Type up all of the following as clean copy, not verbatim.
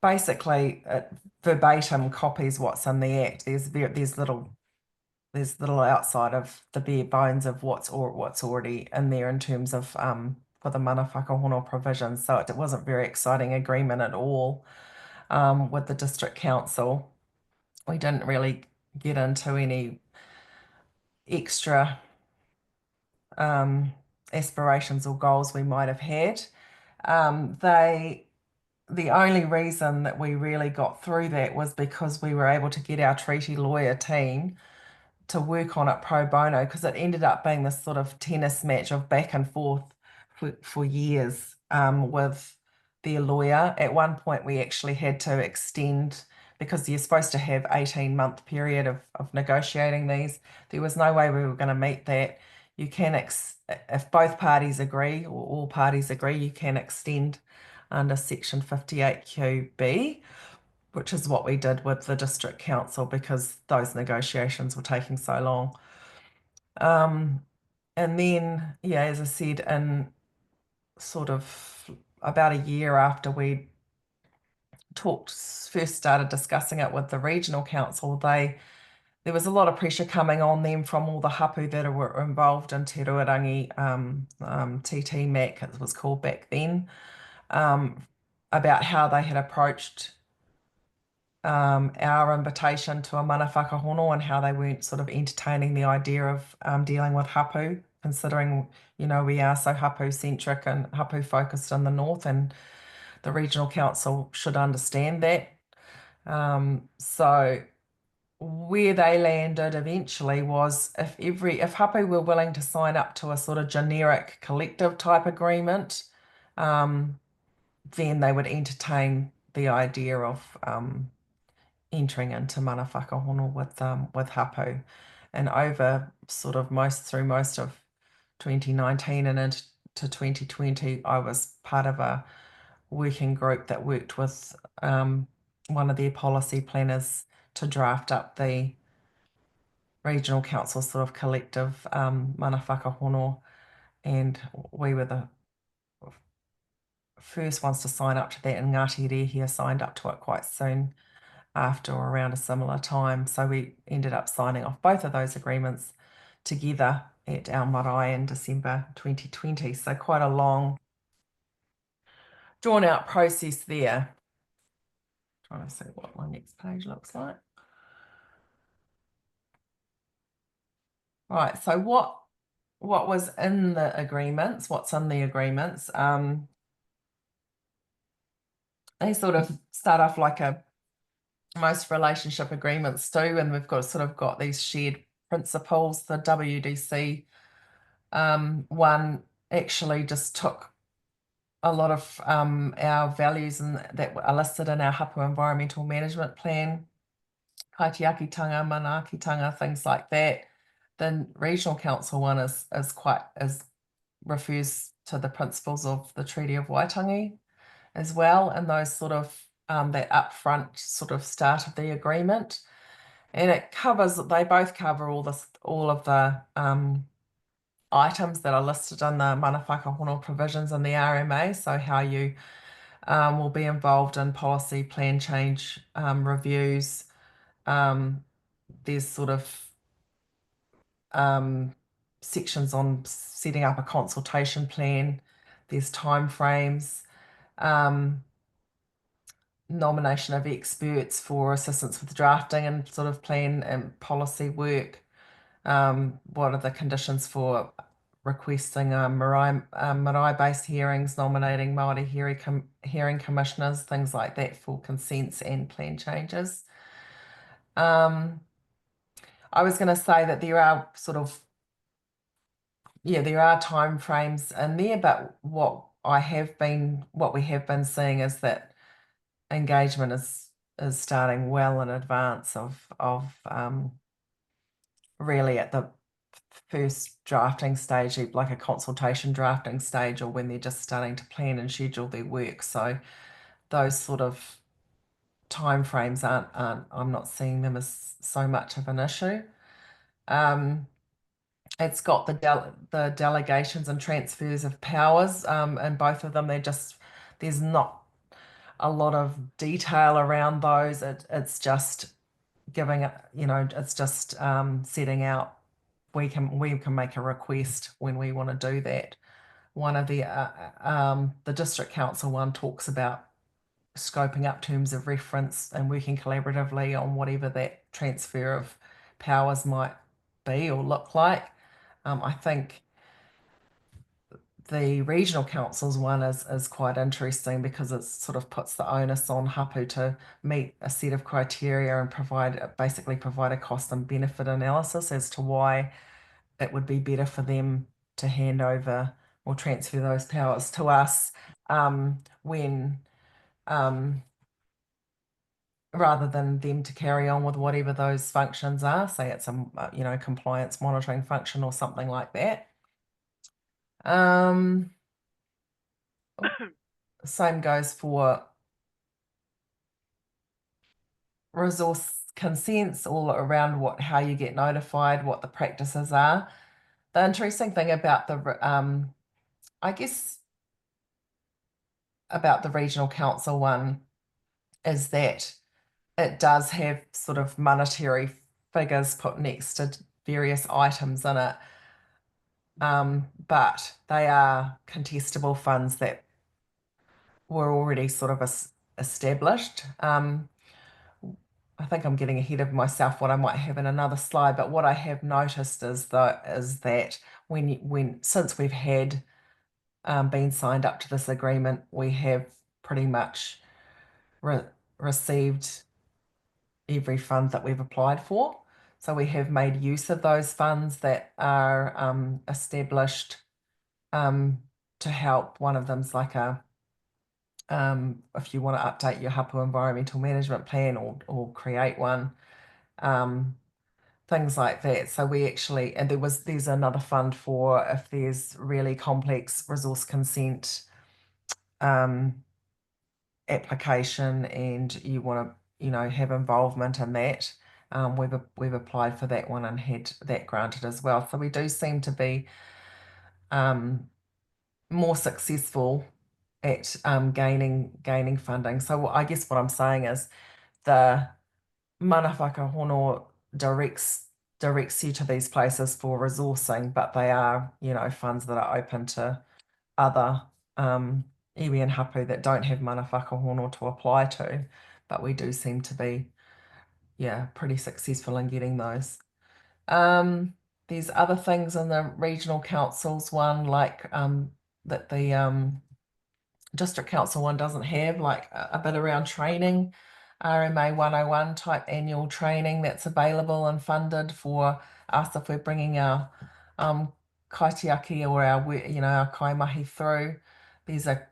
basically it verbatim copies what's in the Act. There's little outside of the bare bones of what's already in there in terms of for the Mana Whakahono provisions. So it wasn't very exciting agreement at all with the district council. We didn't really get into any extra aspirations or goals we might have had. The only reason that we really got through that was because we were able to get our treaty lawyer team to work on it pro bono, because it ended up being this sort of tennis match of back and forth for years with their lawyer. At one point, we actually had to extend because you're supposed to have 18-month period of negotiating these. There was no way we were going to meet that. You can, if both parties agree or all parties agree, you can extend under Section 58QB, which is what we did with the district council because those negotiations were taking so long. And then, yeah, as I said, in sort of about a year after we first started discussing it with the regional council, there was a lot of pressure coming on them from all the hapū that were involved in Te Ruarangi, TT Mac, it was called back then, about how they had approached our invitation to a Mana Whakahono and how they weren't sort of entertaining the idea of dealing with hapū, considering, we are so hapū centric and hapū focused in the north, and the regional council should understand that. So where they landed eventually was if hapū were willing to sign up to a sort of generic collective type agreement, then they would entertain the idea of entering into Mana Whakahono with hapū. And over sort of most of 2019 and into 2020, I was part of a working group that worked with one of their policy planners to draft up the regional council sort of collective Mana Whakahono, and we were the first ones to sign up to that, and Ngāti Rehia signed up to it quite soon after, or around a similar time. So we ended up signing off both of those agreements together at our marae in December 2020. So quite a long, drawn out process there. Trying to see what my next page looks like. Right, so what was in the agreements, what's in the agreements? They sort of start off like most relationship agreements do, and we've got these shared principles. The WDC one actually just took a lot of our values that are listed in our hapū environmental management plan, kaitiakitanga, manaakitanga, things like that. The regional council one refers to the principles of the Treaty of Waitangi as well, and those sort of that upfront sort of start of the agreement. And they both cover all of the items that are listed in the Mana Whakahono provisions in the RMA. So how you will be involved in policy plan change reviews. There's sort of sections on setting up a consultation plan. There's timeframes, nomination of experts for assistance with drafting and sort of plan and policy work. What are the conditions for requesting marae-based hearings, nominating Māori hearing commissioners, things like that for consents and plan changes. I was going to say that there are there are time frames in there, but what we have been seeing is that engagement is starting well in advance of really at the first drafting stage, like a consultation drafting stage, or when they're just starting to plan and schedule their work. So those sort of time frames aren't I'm not seeing them as so much of an issue. It's got the delegations and transfers of powers, and both of them, there's not a lot of detail around those. It's just giving it, it's just setting out. We can make a request when we want to do that. One of the district council one talks about scoping up terms of reference and working collaboratively on whatever that transfer of powers might be or look like. I think the regional councils one is quite interesting because it sort of puts the onus on hapū to meet a set of criteria and basically provide a cost and benefit analysis as to why it would be better for them to hand over or transfer those powers to us when rather than them to carry on with whatever those functions are, say it's a compliance monitoring function or something like that. Same goes for resource consents, all around how you get notified, what the practices are. The interesting thing about I guess about the regional council one is that it does have sort of monetary figures put next to various items in it. But they are contestable funds that were already sort of established. I think I'm getting ahead of myself what I might have in another slide, but what I have noticed is that since we've had been signed up to this agreement, we have pretty much received every fund that we've applied for. So we have made use of those funds that are established to help. One of them's like if you want to update your hapū environmental management plan or create one, things like that. So we actually, and there's another fund for if there's really complex resource consent application and you want to, have involvement in that. We've applied for that one and had that granted as well. So we do seem to be more successful at gaining funding. So I guess what I'm saying is the Mana Whakahono directs you to these places for resourcing, but they are, funds that are open to other iwi and hapū that don't have Mana Whakahono to apply to. But we do seem to be, pretty successful in getting those. There's other things in the regional councils one, like that the district council one doesn't have, like a bit around training, RMA 101 type annual training that's available and funded for us if we're bringing our kaitiaki or our kaimahi through. There's a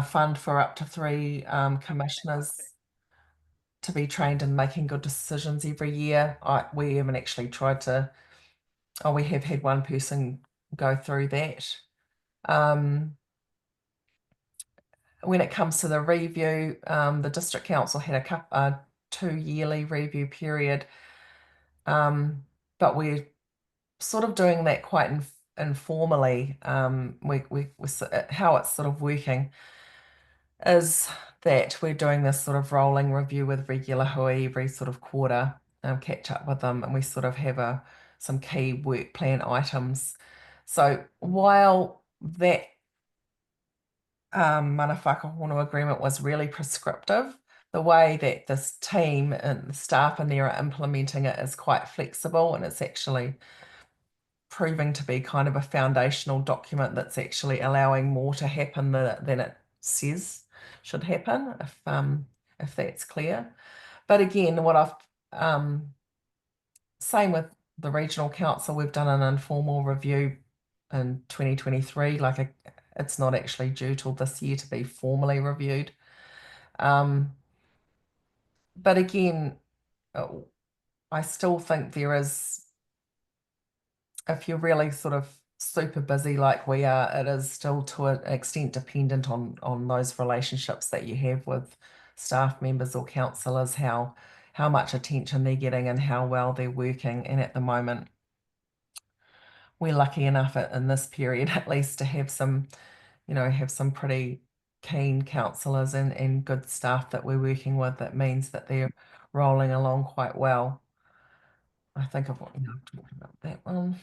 fund for up to 3 commissioners to be trained in making good decisions every year. We haven't actually we have had one person go through that. When it comes to the review, the district council had a 2-yearly review period, but we're sort of doing that quite informally. How it's sort of working is that we're doing this sort of rolling review with regular hui every sort of quarter, catch up with them, and we sort of have some key work plan items. So while that Mana Whakahono agreement was really prescriptive, the way that this team and the staff in there are implementing it is quite flexible, and it's actually proving to be kind of a foundational document that's actually allowing more to happen than it says should happen, if that's clear. But again, what same with the regional council, we've done an informal review in 2023. It's not actually due till this year to be formally reviewed. But again, I still think there is, if you're really sort of super busy like we are, it is still to an extent dependent on those relationships that you have with staff members or councillors, how much attention they're getting and how well they're working. And at the moment, we're lucky enough in this period at least to have some pretty keen councillors and good staff that we're working with, that means that they're rolling along quite well. I think I've talked about that one.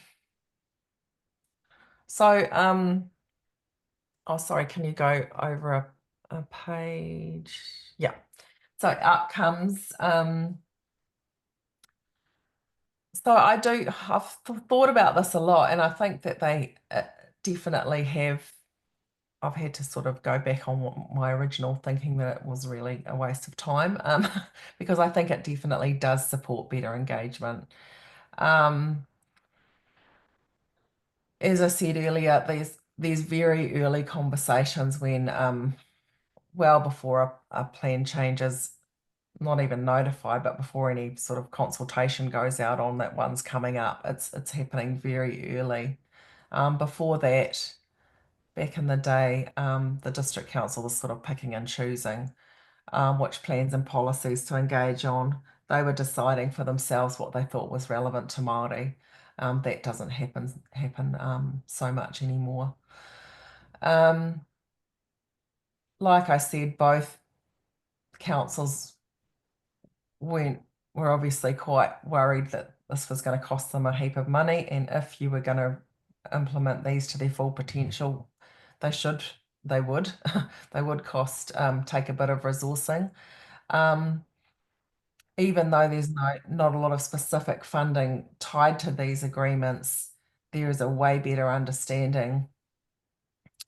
So, oh, sorry, can you go over a page? Yeah. So outcomes. So I've thought about this a lot, and I think that they definitely have. I've had to sort of go back on my original thinking that it was really a waste of time, because I think it definitely does support better engagement. Um, as I said earlier, these very early conversations when well before a plan changes, not even notified, but before any sort of consultation goes out on that one's coming up, it's happening very early. Before that, back in the day, the district council was sort of picking and choosing which plans and policies to engage on. They were deciding for themselves what they thought was relevant to Māori. That doesn't happen so much anymore. Um, like I said, both councils weren't were obviously quite worried that this was going to cost them a heap of money, and if you were going to implement these to their full potential, they should, they would, they would cost take a bit of resourcing. Um, Even though there's not a lot of specific funding tied to these agreements, there is a way better understanding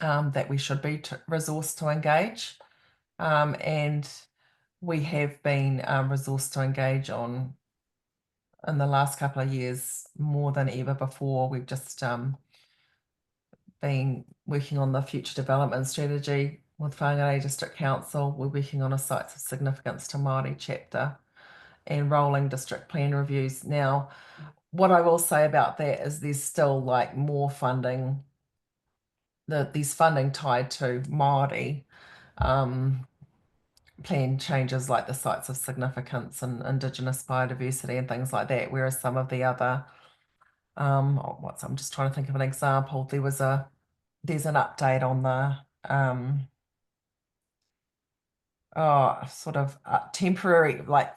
that we should be resourced to engage. And we have been resourced to engage on in the last couple of years more than ever before. We've just been working on the future development strategy with Whangarei District Council. We're working on a sites of significance to Māori chapter and rolling district plan reviews. Now, what I will say about that is there's still like more funding, these funding tied to Māori plan changes like the sites of significance and Indigenous biodiversity and things like that, whereas some of the other I'm just trying to think of an example. There's an update on the sort of temporary, like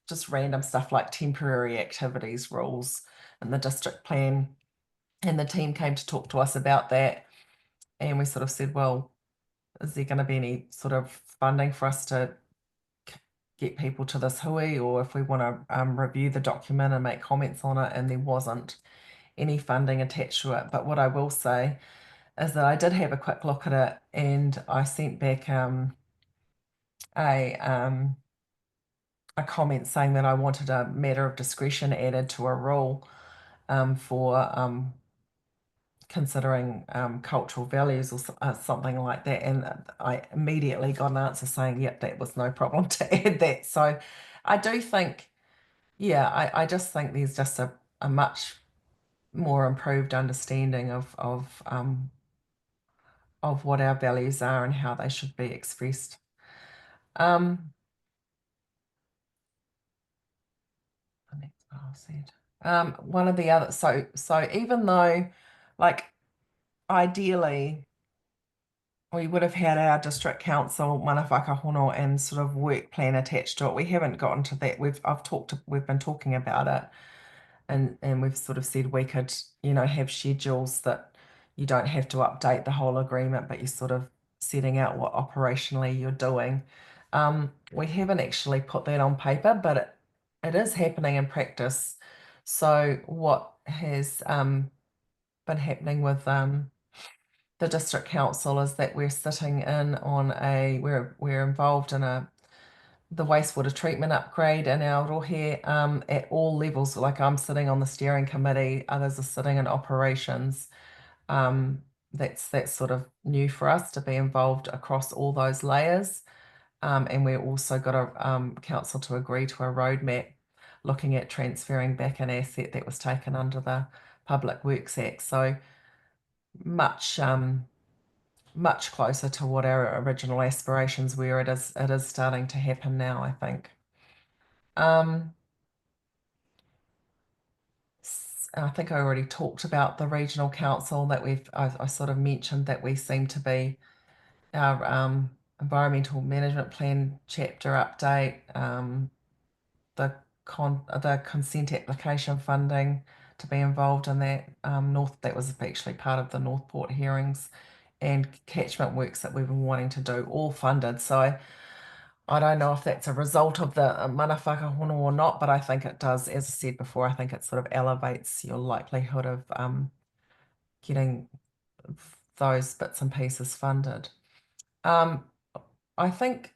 just random stuff like temporary activities rules in the district plan. And the team came to talk to us about that. And we sort of said, well, is there going to be any sort of funding for us to get people to this hui, or if we want to review the document and make comments on it? And there wasn't any funding attached to it. But what I will say is that I did have a quick look at it, and I sent back a a comment saying that I wanted a matter of discretion added to a rule for considering cultural values or something like that. And I immediately got an answer saying, yep, that was no problem to add that. So I do think, yeah, I just think there's just a much more improved understanding of what our values are and how they should be expressed. That's what I said. One of the other, so even though, like, ideally, we would have had our district council Mana Whakahono and sort of work plan attached to it. We haven't gotten to that. We've been talking about it, and we've sort of said we could, have schedules that you don't have to update the whole agreement, but you're sort of setting out what operationally you're doing. We haven't actually put that on paper, but it is happening in practice. So what has been happening with the district council is that we're sitting in on we're involved in the wastewater treatment upgrade in our Rohe at all levels. Like I'm sitting on the steering committee, others are sitting in operations. That's sort of new for us to be involved across all those layers. And we're also got a council to agree to a roadmap looking at transferring back an asset that was taken under the Public Works Act. So much much closer to what our original aspirations were. It is starting to happen now, I think. Um, I think I already talked about the regional council that I sort of mentioned that we seem to be our environmental management plan chapter update, the consent application funding to be involved in that. That was actually part of the Northport hearings, and catchment works that we've been wanting to do, all funded. So I don't know if that's a result of the Mana Whakahono or not, but I think it does. As I said before, I think it sort of elevates your likelihood of getting those bits and pieces funded. I think,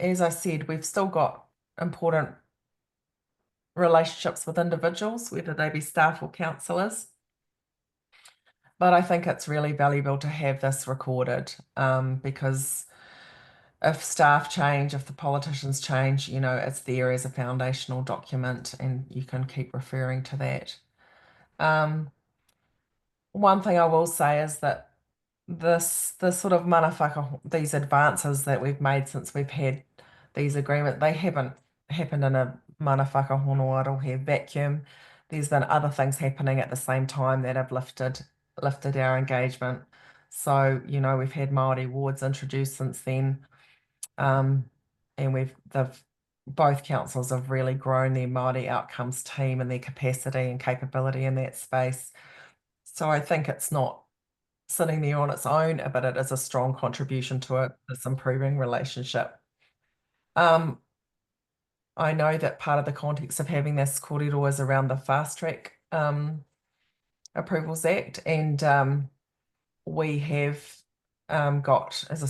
as I said, we've still got important relationships with individuals, whether they be staff or councillors. But I think it's really valuable to have this recorded, because if staff change, if the politicians change, it's there as a foundational document and you can keep referring to that. One thing I will say is that this sort of mana these advances that we've made since we've had these agreements, they haven't happened in a mana whakahono arohe vacuum. There's been other things happening at the same time that have lifted our engagement. So, we've had Māori wards introduced since then. And both councils have really grown their Māori outcomes team and their capacity and capability in that space. So I think it's not sitting there on its own, but it is a strong contribution to this improving relationship. I know that part of the context of having this kōrero is around the Fast Track Approvals Act, and we have got, I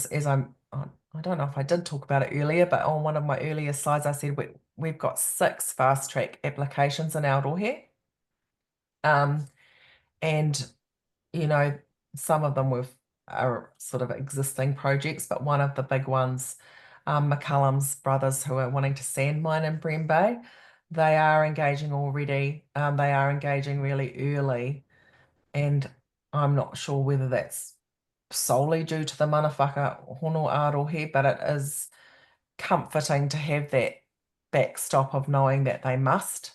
don't know if I did talk about it earlier, but on one of my earlier slides, I said we've got 6 fast track applications in our Rohe. And, some of them are sort of existing projects, but one of the big ones, McCullum's brothers, who are wanting to sand mine in Bream Bay, they are engaging already. They are engaging really early, and I'm not sure whether that's solely due to the Mana Whakahono Arohe, but it is comforting to have that backstop of knowing that they must,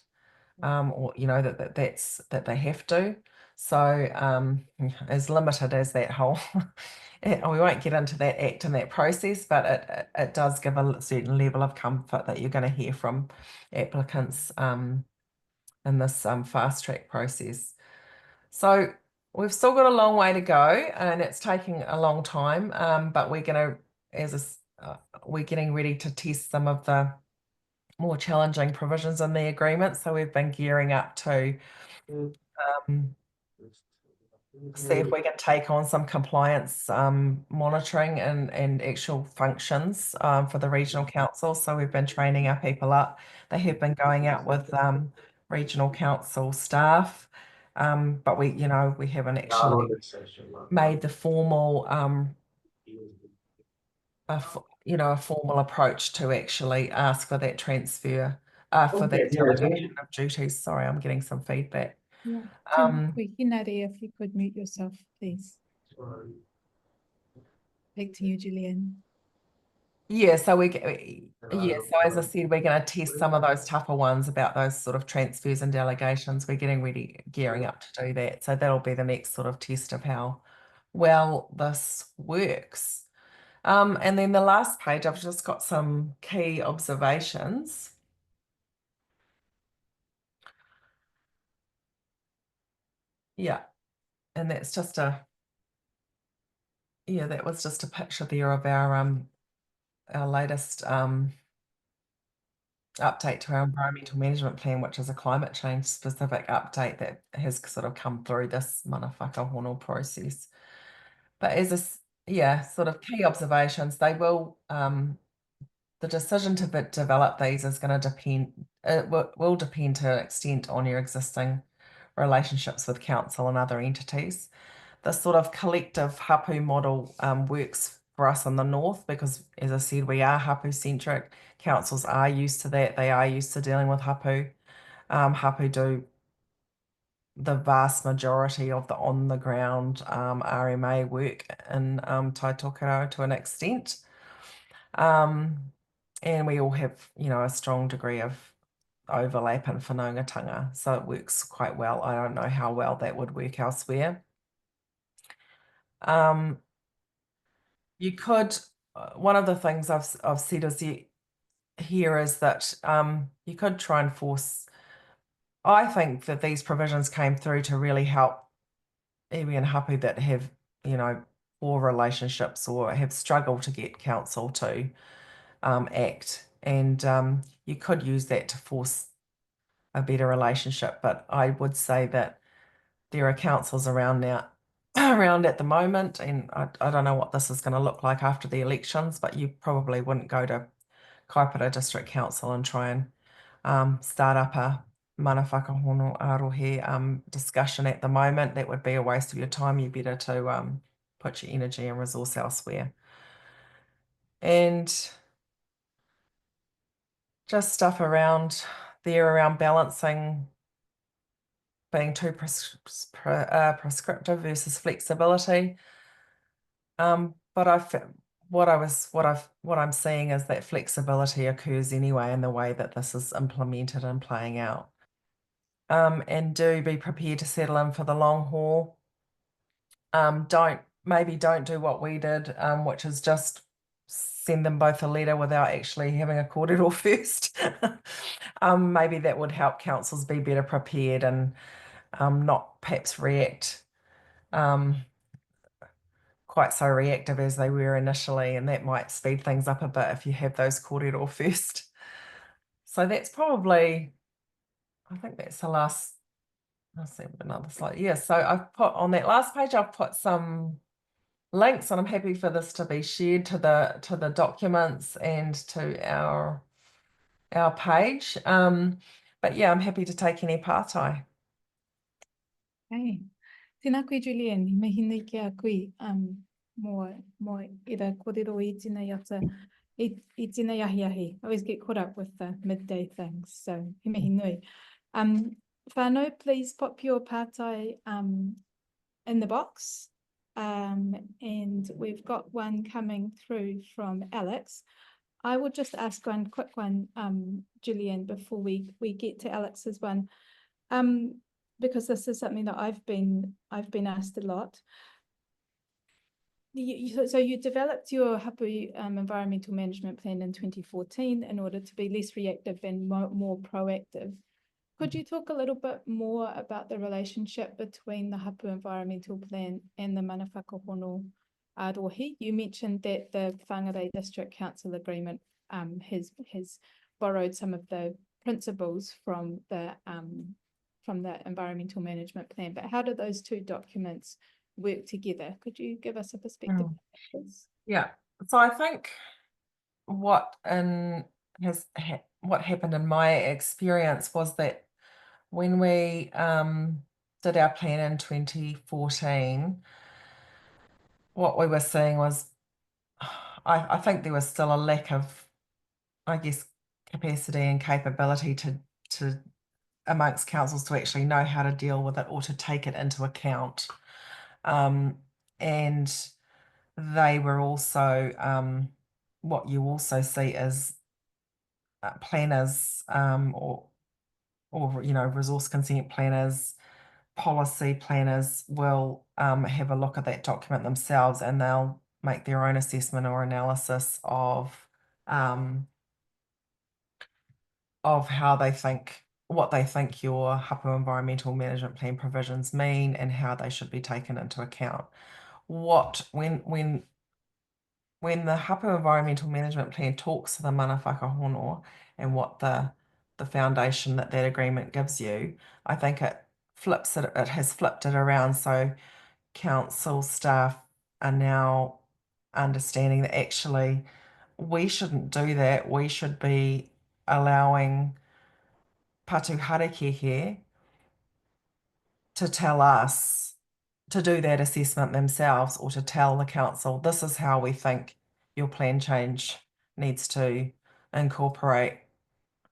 or that they have to. So as limited as that whole, we won't get into that act and that process, but it does give a certain level of comfort that you're going to hear from applicants in this fast track process. So we've still got a long way to go, and it's taking a long time, but we're going to, we're getting ready to test some of the more challenging provisions in the agreement. So we've been gearing up to see if we can take on some compliance monitoring and actual functions for the regional council. So we've been training our people up. They have been going out with regional council staff, but we haven't actually made the formal a formal approach to actually ask for that transfer, for that delegation of duties. Sorry, I'm getting some feedback. Yeah. If you could mute yourself, please. Back to you, Juliane. Yeah, so so as I said, we're going to test some of those tougher ones about those sort of transfers and delegations. We're getting ready, gearing up to do that. So that'll be the next sort of test of how well this works. And then the last page, I've just got some key observations. Yeah, and that's just that was just a picture there of our latest update to our environmental management plan, which is a climate change specific update that has sort of come through this Mana Whakahono process. But as sort of key observations, they will the decision to develop these is going to depend, it will depend to an extent on your existing relationships with council and other entities. The sort of collective hapū model works for us in the north because, as I said, we are hapū centric. Councils are used to that. They are used to dealing with hapū. Hapū do the vast majority of the on-the-ground RMA work in Taitokoro to an extent. And we all have, a strong degree of overlap in whanaungatanga, so it works quite well. I don't know how well that would work elsewhere. You could, one of the things I've said is here is that you could try and force. I think that these provisions came through to really help iwi and hapū that have, poor relationships or have struggled to get council to act, and you could use that to force a better relationship. But I would say that there are councils around now, around at the moment, and I don't know what this is going to look like after the elections, but you probably wouldn't go to Kaupapa District Council and try and start up a Mana Whakahono Rohe discussion at the moment. That would be a waste of your time. You better to put your energy and resource elsewhere. And just stuff around there around balancing being too prescriptive versus flexibility. But what I'm seeing is that flexibility occurs anyway in the way that this is implemented and playing out. And do be prepared to settle in for the long haul. Don't do what we did, which is just send them both a letter without actually having a kōrero first. Maybe that would help councils be better prepared and not perhaps react quite so reactive as they were initially, and that might speed things up a bit if you have those kōrero first. So that's probably, I think that's the last. I'll see another slide. Yeah, so I've put on that last page, I've put some links, and I'm happy for this to be shared to the documents and to our page. But yeah, I'm happy to take any pārtai. Hey, tēnā koe Juliane, me hinei ki a koe, mo ira kōrero I tēnei ata, I tēnei ahi. I always get caught up with the midday things, so he mihi nui. Whānau, please pop your pārtai in the box. And we've got one coming through from Alex. I will just ask one quick one, Juliane, before we get to Alex's one, because this is something that I've been asked a lot. So you developed your hapū environmental management plan in 2014 in order to be less reactive and more proactive. Could you talk a little bit more about the relationship between the hapū environmental plan and the Mana Whakahono Rohe? You mentioned that the Whangarei District Council agreement has borrowed some of the principles from the environmental management plan, but how do those two documents work together? Could you give us a perspective on this? Yeah, so I think what happened in my experience was that when we did our plan in 2014, what we were seeing was, I think there was still a lack of, I guess, capacity and capability to amongst councils to actually know how to deal with it or to take it into account. And they were also, what you also see is planners or resource consent planners, policy planners will have a look at that document themselves, and they'll make their own assessment or analysis of how they think, what they think your hapū environmental management plan provisions mean and how they should be taken into account. When the hapū environmental management plan talks to the Mana Whakahono and what the foundation that agreement gives you, I think it has flipped it around, so council staff are now understanding that actually we shouldn't do that. We should be allowing Patuharakeke to tell us to do that assessment themselves, or to tell the council, this is how we think your plan change needs to incorporate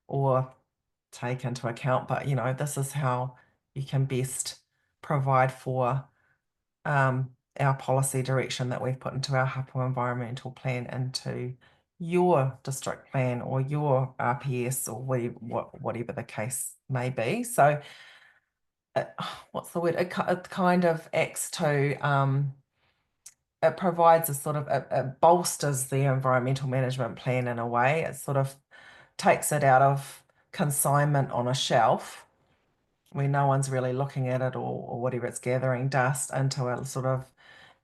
or take into account, but this is how you can best provide for our policy direction that we've put into our hapū environmental plan into your district plan or your RPS or whatever the case may be. So what's the word? It kind of acts to it provides a sort of it bolsters the environmental management plan in a way. It sort of takes it out of consignment on a shelf where no one's really looking at it, or whatever, it's gathering dust, into a sort of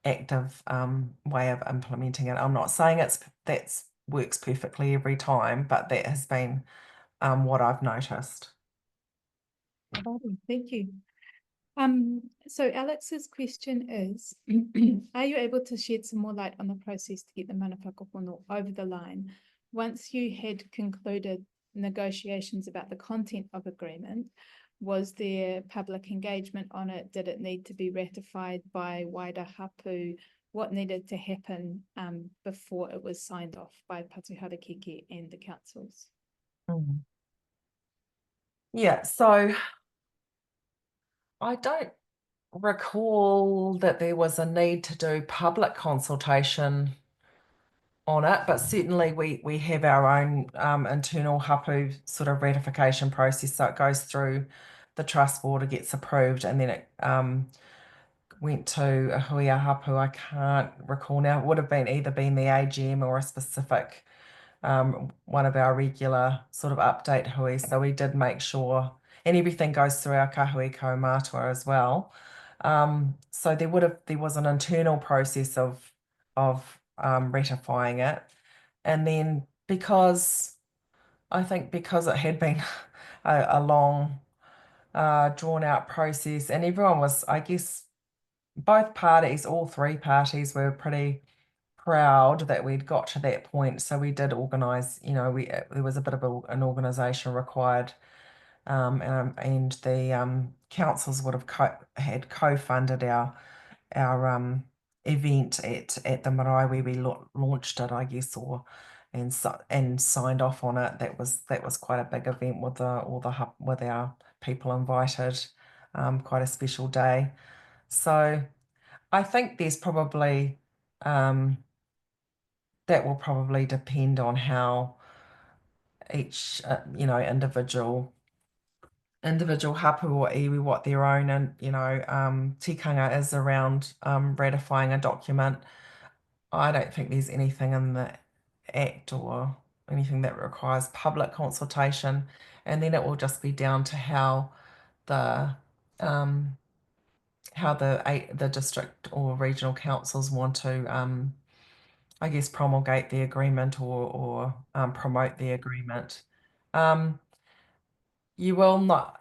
active way of implementing it. I'm not saying that's works perfectly every time, but that has been what I've noticed. Alrighty, thank you. So Alex's question is, are you able to shed some more light on the process to get the Mana Whakahono over the line once you had concluded negotiations about the content of agreement? Was there public engagement on it? Did it need to be ratified by wider hapū? What needed to happen before it was signed off by Patuharakeke and the councils? Mm. Yeah, so I don't recall that there was a need to do public consultation on it, but certainly we have our own internal hapū sort of ratification process. So it goes through the trust board, it gets approved, and then it went to a hui a hapū. I can't recall now. It would have been either been the AGM or a specific one of our regular sort of update hui. So we did make sure, and everything goes through our kahui kaumātua as well. So there was an internal process of ratifying it. And then I think because it had been a long, drawn out process, and everyone was, I guess, both parties, all three parties were pretty proud that we'd got to that point. So we did organise, there was a bit of an organisation required, and the councils would have had co-funded our event at the marae where we launched it, I guess, and signed off on it. That was quite a big event with with our people invited, quite a special day. So I think there's probably that will probably depend on how each individual hapū or iwi, what their own, and tikanga is around ratifying a document. I don't think there's anything in the Act or anything that requires public consultation, and then it will just be down to the um, how the district or regional councils want to, I guess, promulgate the agreement, or promote the agreement. Um, you will not.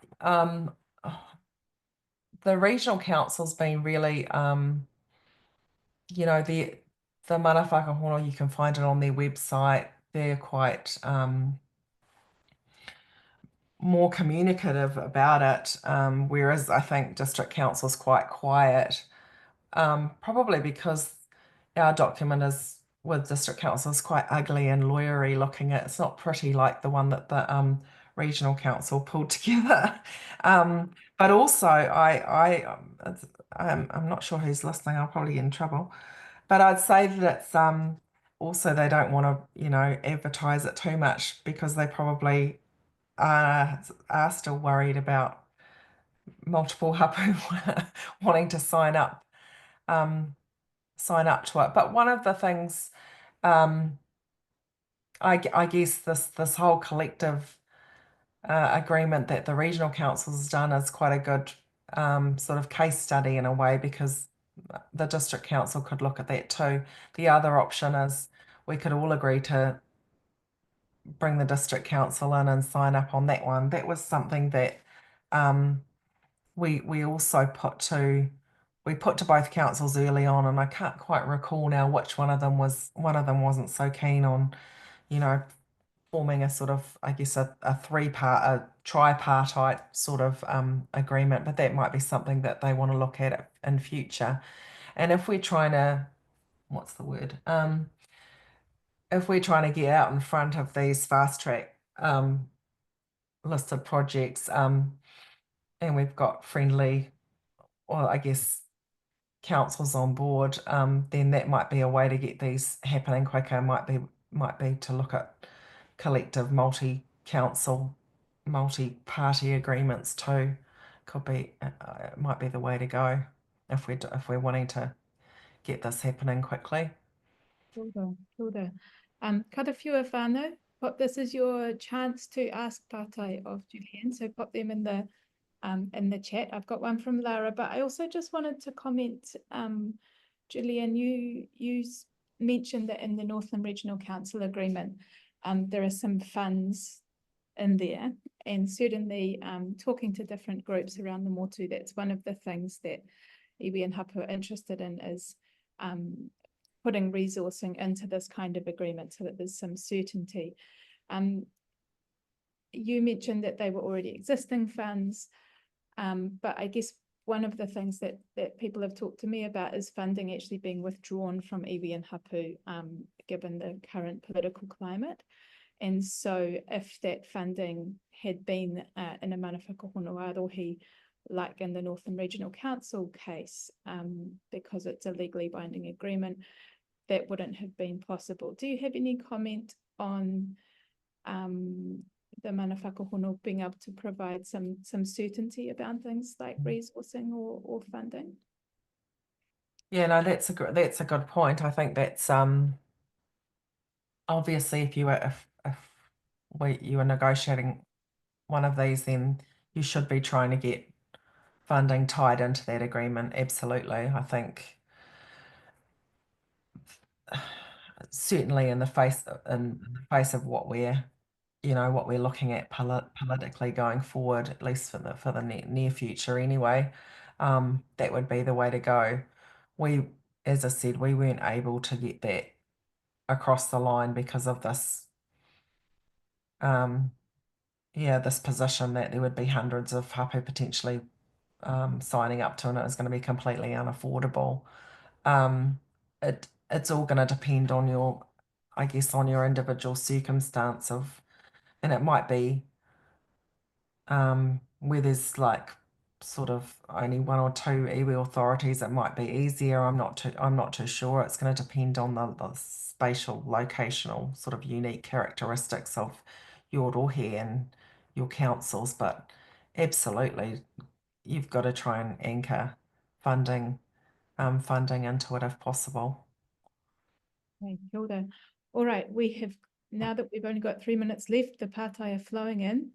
The regional council's been really, the Mana Whakahono, you can find it on their website. They're quite more communicative about it, whereas I think district council's quite quiet, probably because our document is with district council is quite ugly and lawyery looking. It's not pretty like the one that the regional council pulled together. But also, I'm not sure who's listening. I'll probably get in trouble. But I'd say that it's also they don't want to, advertise it too much because they probably are still worried about multiple hapū wanting to sign up to it. But one of the things, um, I guess this whole collective agreement that the regional council has done is quite a good sort of case study in a way, because the district council could look at that too. The other option is we could all agree to bring the district council in and sign up on that one. That was something that um, we also put to both councils early on, and I can't quite recall now which one of them wasn't so keen on, forming a sort of, I guess, a tripartite sort of agreement, but that might be something that they want to look at in future. And if we're trying to, what's the word? If we're trying to get out in front of these fast track listed projects, and we've got friendly, well, I guess, councils on board, then that might be a way to get these happening quicker. Might be to look at collective multi-council, multi-party agreements too. It might be the way to go if we're wanting to get this happening quickly. Kia ora, kia ora. Karawhiua whānau, this is your chance to ask pātai of Juliane, so pop them in the chat. I've got one from Lara, but I also just wanted to comment, Juliane, you mentioned that in the Northland Regional Council agreement, there are some funds in there, and certainly talking to different groups around the motu, that's one of the things that iwi and hapū are interested in is putting resourcing into this kind of agreement so that there's some certainty. You mentioned that they were already existing funds, but I guess one of the things that people have talked to me about is funding actually being withdrawn from iwi and hapū, given the current political climate. And so if that funding had been in a Mana Whakahono Rohe, like in the Northern Regional Council case, because it's a legally binding agreement, that wouldn't have been possible. Do you have any comment on the Mana Whakahono being able to provide some certainty about things like resourcing or funding? Yeah, no, that's a good point. I think that's obviously if you were negotiating one of these, then you should be trying to get funding tied into that agreement. Absolutely. I think certainly in the face of what we're looking at politically going forward, at least for the near future anyway, that would be the way to go. As I said, we weren't able to get that across the line because of this this position that there would be hundreds of hapū potentially signing up to, and it was going to be completely unaffordable. It's all going to depend on I guess, on your individual circumstance and it might be where there's like sort of only one or two iwi authorities, it might be easier. I'm not too sure. It's going to depend on the spatial, locational sort of unique characteristics of your rohe and your councils, but absolutely you've got to try and anchor funding into it if possible. Okay, kia ora. All right, now that we've only got 3 minutes left, the pātai are flowing in.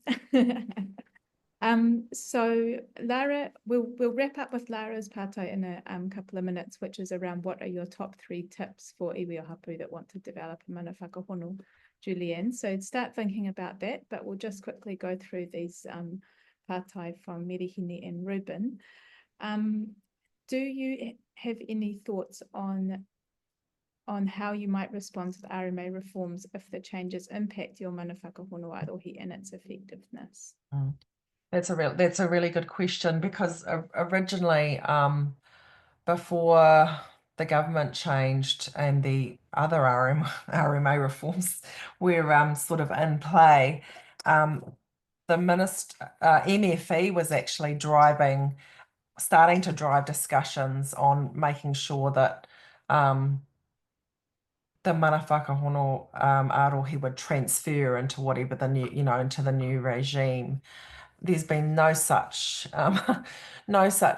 So Lara, we'll wrap up with Lara's pātai in a couple of minutes, which is around what are your top 3 tips for iwi o hapū that want to develop a Mana Whakahono, Juliane. So start thinking about that, but we'll just quickly go through these pātai from Merihini and Ruben. Do you have any thoughts on how you might respond to the RMA reforms if the changes impact your Mana Whakahono Rohe and its effectiveness? That's a really good question, because originally, before the government changed and the other RMA reforms were sort of in play, the MFE was actually starting to drive discussions on making sure that the Mana Whakahono Ārohi would transfer into whatever the new, into the new regime. There's been no such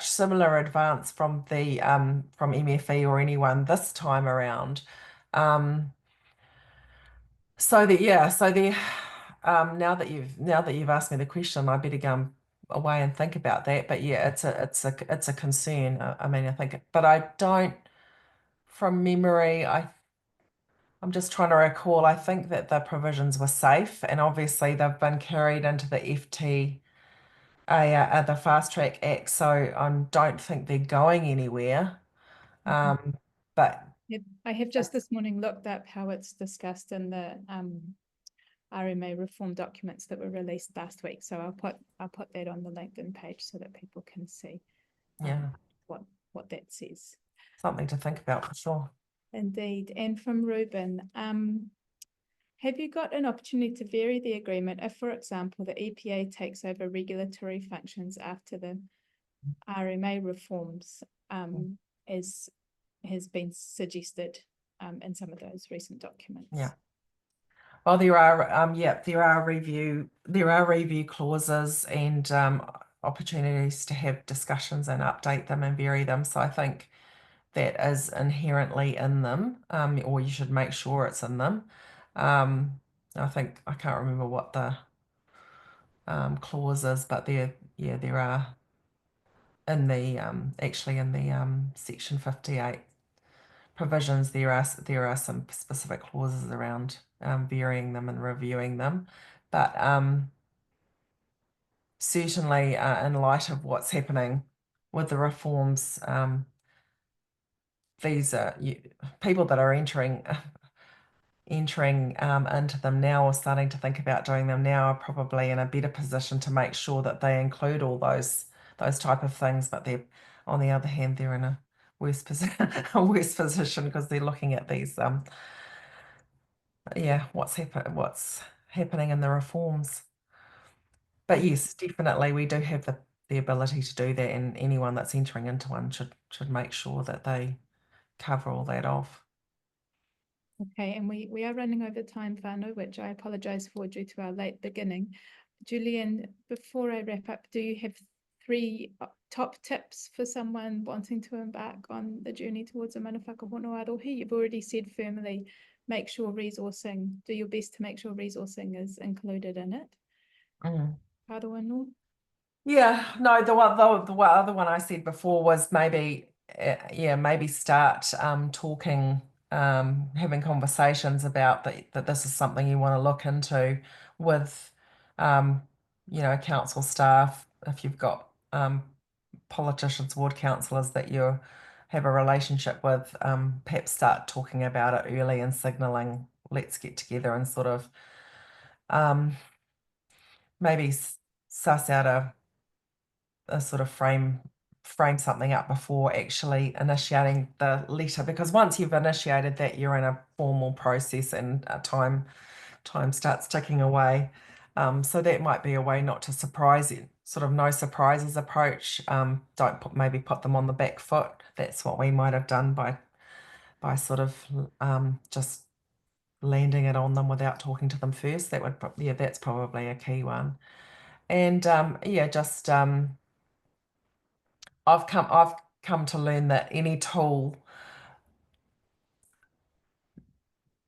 similar advance from MFE or anyone this time around. So now that you've asked me the question, I better go away and think about that. But yeah, it's a concern. I mean, I think, but I don't, from memory, I'm just trying to recall. I think that the provisions were safe, and obviously they've been carried into the the Fast Track Act, so I don't think they're going anywhere. But Yep. I have just this morning looked up how it's discussed in the RMA reform documents that were released last week. So I'll put that on the LinkedIn page so that people can see what that says. Something to think about for sure. Indeed. And from Ruben, have you got an opportunity to vary the agreement if, for example, the EPA takes over regulatory functions after the RMA reforms, as has been suggested in some of those recent documents? Yeah. Well, there are review clauses and opportunities to have discussions and update them and vary them. So I think that is inherently in them, or you should make sure it's in them. I think I can't remember what the clause is, but there are in the actually in the section 58 provisions there are some specific clauses around varying them and reviewing them, but certainly in light of what's happening with the reforms, these are people that are entering into them now or starting to think about doing them now are probably in a better position to make sure that they include all those type of things, but they're on the other hand they're in a worse position because they're looking at these what's happening in the reforms. But yes, definitely we do have the ability to do that, and anyone that's entering into one should make sure that they cover all that off. Okay, and we are running over time, whānau, which I apologise for due to our late beginning. Juliane, before I wrap up, do you have 3 top tips for someone wanting to embark on the journey towards a mana whakahono arohi? You've already said firmly, make sure resourcing, do your best to make sure resourcing is included in it. Kāroa no? Yeah, no, the other one I said before was maybe start talking, having conversations about that this is something you want to look into with council staff. If you've got politicians, ward councillors that you have a relationship with, perhaps start talking about it early and signalling, let's get together and sort of maybe suss out a sort of frame something up before actually initiating the letter, because once you've initiated that, you're in a formal process and time starts ticking away. So that might be a way not to surprise you, sort of no surprises approach. Don't maybe put them on the back foot. That's what we might have done by sort of just landing it on them without talking to them first. That's probably a key one. And just I've come to learn that any tool,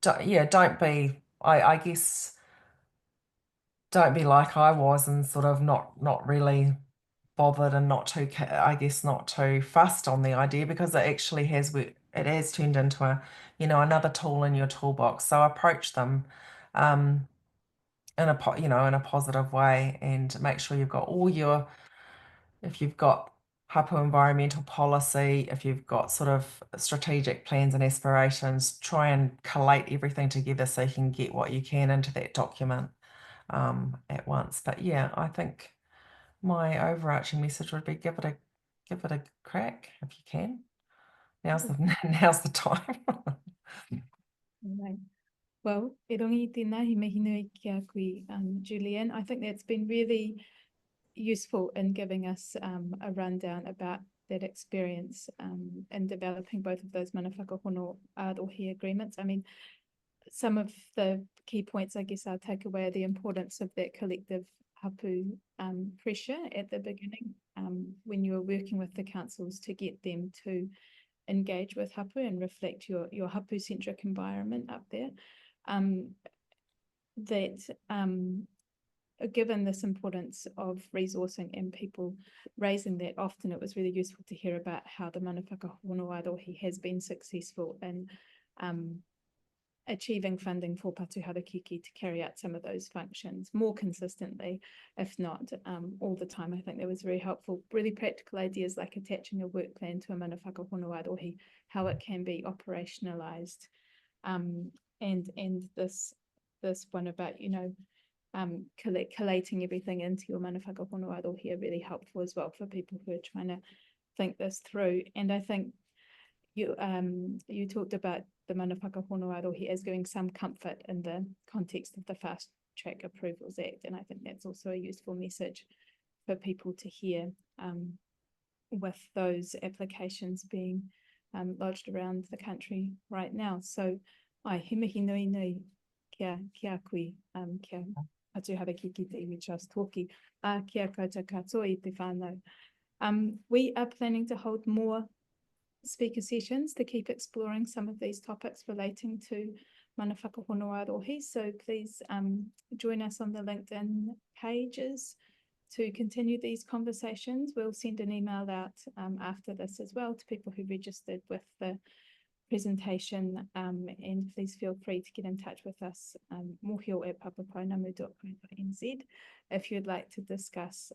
don't be, I guess, don't be like I was and sort of not really bothered and not too fussed on the idea, because it has turned into another tool in your toolbox. So approach them in a positive way, and make sure you've got if you've got hapū environmental policy, if you've got sort of strategic plans and aspirations, try and collate everything together so you can get what you can into that document at once. But yeah, I think my overarching message would be give it a crack if you can. Now's the time. Right. Well, e rongi tēnā he mihi nui ki a koe, Juliane. I think that's been really useful in giving us a rundown about that experience in developing both of those mana whakahono arohi agreements. I mean, some of the key points, I guess, I'll take away are the importance of that collective hapū pressure at the beginning when you're working with the councils to get them to engage with hapū and reflect your hapū-centric environment up there. Given this importance of resourcing and people raising that, often it was really useful to hear about how the mana whakahono arohi has been successful in achieving funding for Patuharakeke to carry out some of those functions more consistently, if not all the time. I think that was very helpful. Really practical ideas like attaching a work plan to a mana whakahono arohi, how it can be operationalized, and this one about collating everything into your mana whakahono arohi are really helpful as well for people who are trying to think this through. And I think you talked about the mana whakahono arohi as giving some comfort in the context of the Fast Track Approvals Act, and I think that's also a useful message for people to hear with those applications being lodged around the country right now. So he mihi nui nui kia koe, kia Patuharakeke te iwi trust toki, kia koutou katoa i te whānau. We are planning to hold more speaker sessions to keep exploring some of these topics relating to Mana Whakahono Rohe. So please join us on the LinkedIn pages to continue these conversations. We'll send an email out after this as well to people who registered with the presentation, and please feel free to get in touch with us, mohio@papapounamu.co.nz, if you'd like to discuss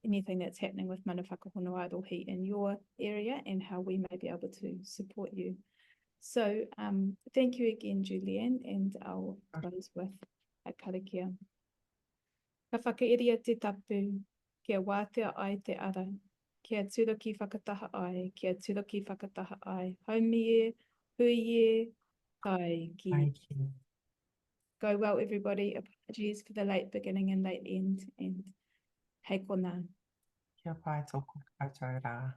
anything that's happening with Mana Whakahono Rohe in your area and how we may be able to support you. So thank you again, Juliane, and I'll close with a karakia. Ka whakairia te tapu, kia wātea ai te ara, kia tūroki whakataha ai, kia tūroki whakataha ai, haumie, huie, tai ki. Thank you. Go well, everybody. Apologies for the late beginning and late end, and hei kona. Kia pai tōku koutou rā.